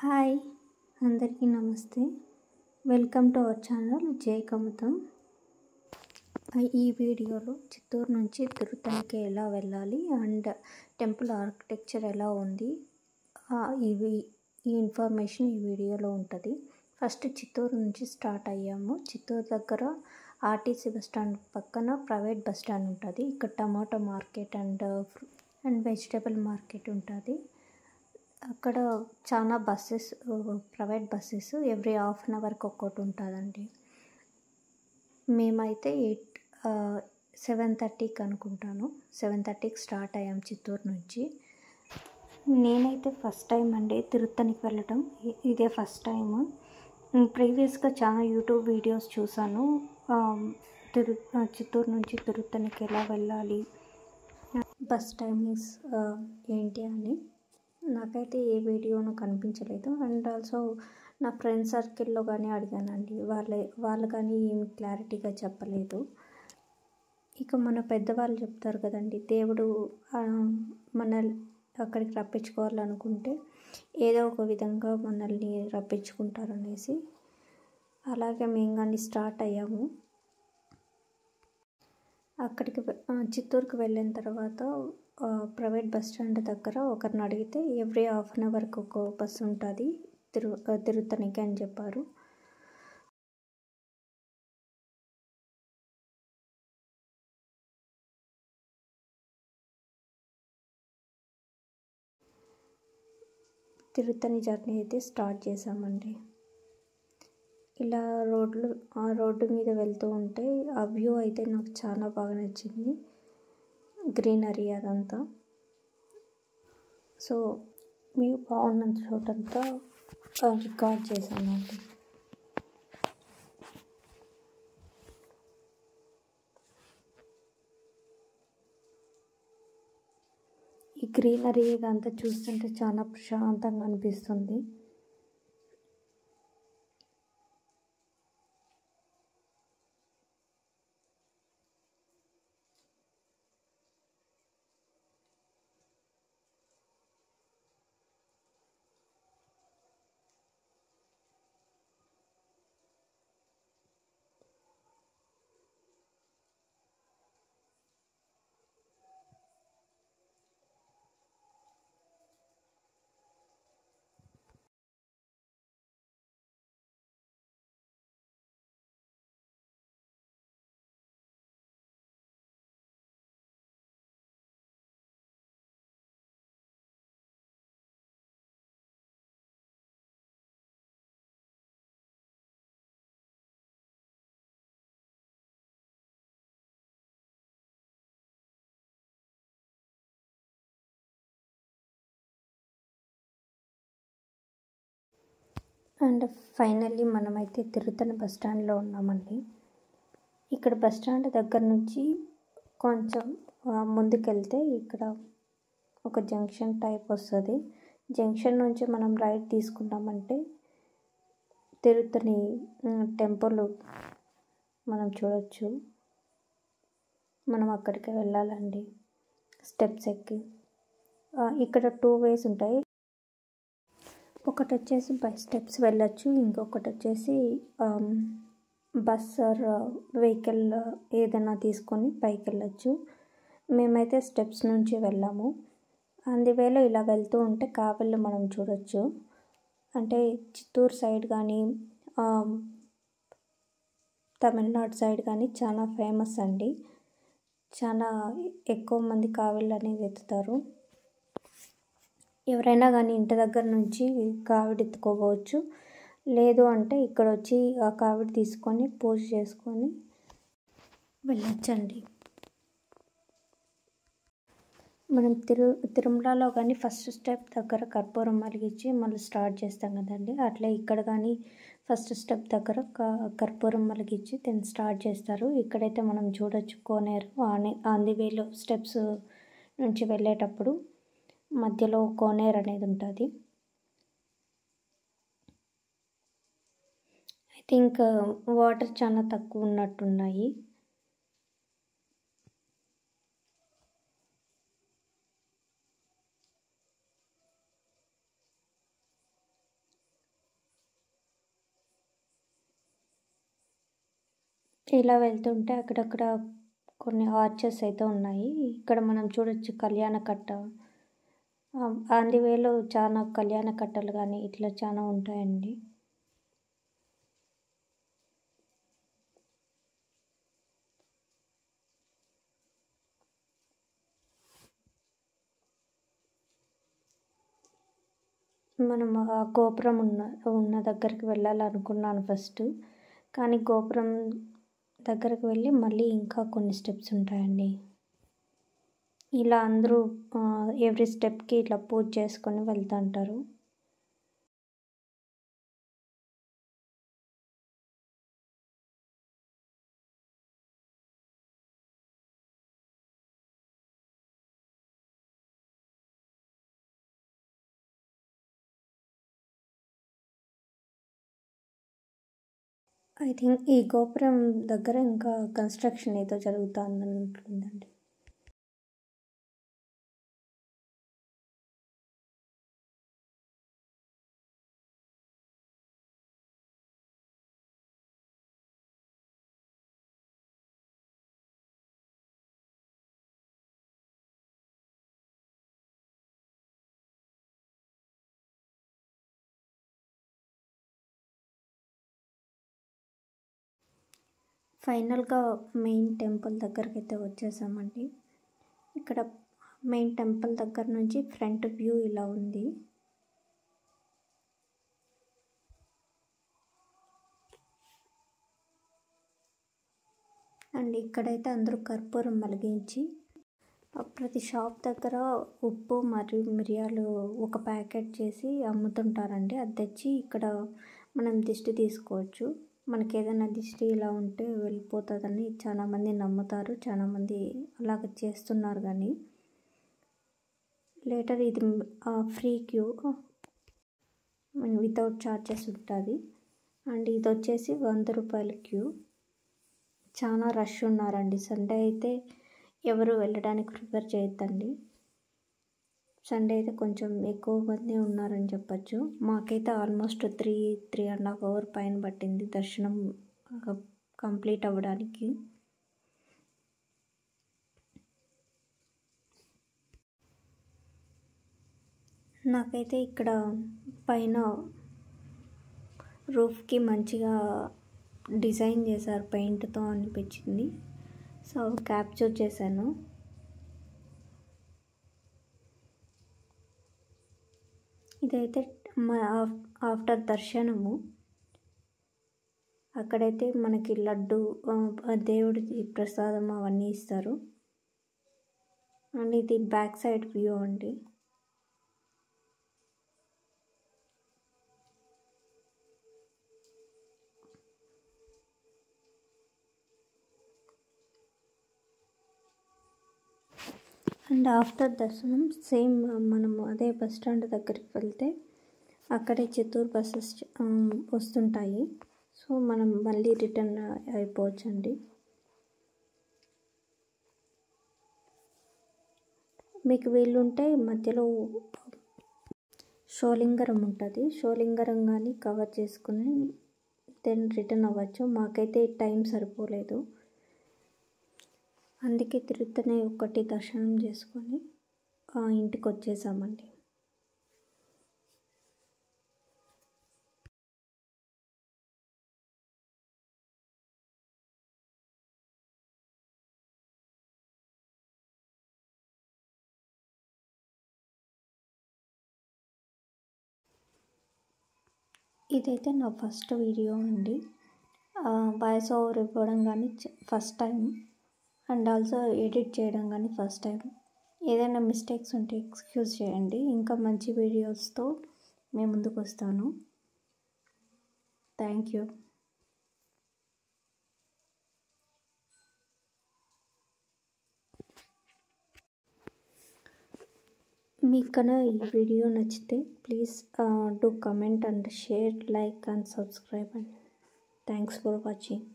Hi అందరికీ నమస్తే. Welcome to our channel జై కమతం. ఈ వీడియోలో చిత్తూరు నుంచి తిరుత్తనికి ఎలా వెళ్ళాలి అండ్ టెంపుల్ ఆర్కిటెక్చర్ ఎలా ఉంది ఈ ఇన్ఫర్మేషన్ ఈ వీడియోలో ఉంటుంది. ఫస్ట్ చిత్తూరు నుంచి స్టార్ట్ అయ్యాము. చిత్తూరు దగ్గర ఆర్టీసీ బస్ స్టాండ్ పక్కన ప్రైవేట్ బస్ స్టాండ్ ఉంటుంది. ఇక్కడ tomato market and vegetable market ఉంటుంది. అక్కడ చాలా buses, private buses every half an అవర్కి ఒక్కటి ఉంటుందండి. మేమైతే 7:30కి అనుకుంటాను, 7:30కి స్టార్ట్ అయ్యాం చిత్తూరు నుంచి. నేనైతే ఫస్ట్ టైం అండి తిరుత్తనికి వెళ్ళటం, ఇదే ఫస్ట్ టైము. ప్రీవియస్గా చాలా యూట్యూబ్ వీడియోస్ చూసాను, చిత్తూరు నుంచి తిరుత్తనికి ఎలా వెళ్ళాలి, బస్ టైమింగ్స్ ఏంటి అని. నాకైతే ఏ వీడియోను కనిపించలేదు. అండ్ ఆల్సో నా ఫ్రెండ్ సర్కిల్లో కానీ అడిగానండి, వాళ్ళు కానీ ఏమి క్లారిటీగా చెప్పలేదు. ఇక మన పెద్దవాళ్ళు చెప్తారు కదండి, దేవుడు మన అక్కడికి రప్పించుకోవాలనుకుంటే ఏదో ఒక విధంగా మనల్ని రప్పించుకుంటారనేసి. అలాగే మేము కానీ స్టార్ట్ అయ్యాము. అక్కడికి చిత్తూరుకి వెళ్ళిన తర్వాత ప్రైవేట్ బస్ స్టాండ్ దగ్గర ఒకరిని అడిగితే ఎవ్రీ హాఫ్ అన్ అవర్కి ఒక బస్సు ఉంటుంది తిరుత్తనికి అని చెప్పారు. తిరుత్తని జర్నీ అయితే స్టార్ట్ చేసామండి. ఇలా రోడ్డు మీద వెళ్తూ ఉంటే ఆ వ్యూ అయితే నాకు చాలా బాగా నచ్చింది, గ్రీనరీ అదంతా. సో వ్యూ బాగున్న చోటంతా రికార్డ్ చేశానండి. ఈ గ్రీనరీ ఇదంతా చూస్తుంటే చాలా ప్రశాంతంగా అనిపిస్తుంది. అండ్ ఫైనల్లీ మనమైతే తిరుత్తని బస్ స్టాండ్లో ఉన్నామండి. ఇక్కడ బస్ స్టాండ్ దగ్గర నుంచి కొంచెం ముందుకెళ్తే ఇక్కడ ఒక జంక్షన్ టైప్ వస్తుంది. జంక్షన్ నుంచి మనం రైట్ తీసుకున్నామంటే తిరుత్తని టెంపుల్ మనం చూడొచ్చు. మనం అక్కడికి వెళ్ళాలండి స్టెప్స్ ఎక్కి. ఇక్కడ 2 ways ఉంటాయి. ఒకటి వచ్చేసి బై స్టెప్స్ వెళ్ళొచ్చు, ఇంకొకటి వచ్చేసి బస్ ఆర్ వెహికల్ ఏదైనా తీసుకొని పైకి వెళ్ళొచ్చు. మేమైతే స్టెప్స్ నుంచి వెళ్ళాము. అందువేళ ఇలా వెళ్తూ ఉంటే కావళ్ళు మనం చూడొచ్చు. అంటే చిత్తూరు సైడ్ కానీ తమిళనాడు సైడ్ కానీ చాలా ఫేమస్ అండి. చాలా ఎక్కువ మంది కావళ్ళు అనేది ఎత్తుతారు. ఎవరైనా కానీ ఇంటి దగ్గర నుంచి కావిడి ఎత్తుకోవచ్చు, లేదు అంటే ఇక్కడ వచ్చి ఆ కావిడి తీసుకొని పూజ చేసుకొని వెళ్ళొచ్చండి. మనం తిరుమలలో కానీ ఫస్ట్ స్టెప్ దగ్గర కర్పూరం వెలిగించి మళ్ళీ స్టార్ట్ చేస్తాం కదండి, అట్లా ఇక్కడ కానీ ఫస్ట్ స్టెప్ దగ్గర కర్పూరం వెలిగించి దాన్ని స్టార్ట్ చేస్తారు. ఇక్కడైతే మనం చూడొచ్చు కోనేరు. అందువేలో స్టెప్స్ నుంచి వెళ్ళేటప్పుడు మధ్యలో కోనేరు అనేది ఉంటుంది. ఐ థింక్ వాటర్ చాలా తక్కువ ఉన్నట్టున్నాయి. ఇలా వెళ్తుంటే అక్కడక్కడ కొన్ని ఆర్చెస్ అయితే ఉన్నాయి. ఇక్కడ మనం చూడొచ్చు కళ్యాణ కట్ట. ఆన్ ది వేలో చాలా కళ్యాణ కట్టలు కానీ ఇట్లా చాలా ఉంటాయండి. మనం ఆ గోపురం ఉన్న దగ్గరికి వెళ్ళాలనుకున్నాను ఫస్ట్. కానీ గోపురం దగ్గరికి వెళ్ళి మళ్ళీ ఇంకా కొన్ని స్టెప్స్ ఉంటాయండి. ఇలా అందరూ ఎవ్రీ స్టెప్కి ఇట్లా పూజ చేసుకొని వెళ్తుంటారు. ఐ థింక్ ఈ గోపురం దగ్గర ఇంకా కన్స్ట్రక్షన్ ఏదో జరుగుతుంది అన్నట్లుందండి. ఫైనల్గా మెయిన్ టెంపుల్ దగ్గరికి అయితే వచ్చేసామండి. ఇక్కడ మెయిన్ టెంపుల్ దగ్గర నుంచి ఫ్రంట్ వ్యూ ఇలా ఉంది. అండ్ ఇక్కడైతే అందరూ కర్పూరం వెలిగించి ప్రతి షాప్ దగ్గర ఉప్పు మరియు మిరియాలు ఒక ప్యాకెట్ చేసి అమ్ముతుంటారండి. అది తెచ్చి ఇక్కడ మనం దిష్టి తీసుకోవచ్చు. మనకి ఏదైనా దిష్టి ఇలా ఉంటే వెళ్ళిపోతుందని చాలామంది నమ్ముతారు. చాలామంది అలాగ చేస్తున్నారు. కానీ లేటర్ ఇది ఫ్రీ క్యూ వితౌట్ ఛార్జెస్ ఉంటుంది. అండ్ ఇది వచ్చేసి 100 రూపాయల క్యూ. చాలా రష్ ఉన్నారండి. సండే అయితే ఎవరు వెళ్ళడానికి ప్రిఫర్ చేయొద్దండి. సండే అయితే కొంచెం ఎక్కువ మంది ఉన్నారని చెప్పచ్చు. మాకైతే ఆల్మోస్ట్ 3.5 అవర్ పైన పట్టింది దర్శనం కంప్లీట్ అవ్వడానికి. నాకైతే ఇక్కడ పైన రూఫ్కి మంచిగా డిజైన్ చేశారు పెయింట్తో అనిపించింది. సో క్యాప్చర్ చేశాను. ఇదైతే ఆఫ్టర్ దర్శనము అక్కడైతే మనకి లడ్డు దేవుడి ప్రసాదం అవన్నీ ఇస్తారు. అండ్ ఇది బ్యాక్ సైడ్ వ్యూ అండి. అండ్ ఆఫ్టర్ దర్శనం సేమ్ మనము అదే బస్ స్టాండ్ దగ్గరికి వెళ్తే అక్కడే చిత్తూరు బస్సెస్ వస్తుంటాయి. సో మనం మళ్ళీ రిటర్న్ అయిపోవచ్చండి. మీకు వీలుంటే మధ్యలో షోలింగరం ఉంటుంది. షోలింగరం కానీ కవర్ చేసుకుని దెన్ రిటర్న్ అవ్వచ్చు. మాకైతే టైం సరిపోలేదు. అందుకే తిరుత్తనే ఒకటి దర్శనం చేసుకొని ఇంటికి వచ్చేసామండి. ఇదైతే నా ఫస్ట్ వీడియో అండి. వాయిస్ ఓవర్ ఇవ్వడం కానీ first time. And also edit చేయడం కానీ ఫస్ట్ టైం. ఏదైనా మిస్టేక్స్ ఉంటే ఎక్స్క్యూజ్ చేయండి. ఇంకా మంచి వీడియోస్తో మేము ముందుకు వస్తాను. Thank you. మీకు కన్నా ఈ వీడియో నచ్చితే please do comment and share, like and subscribe. And thanks for watching.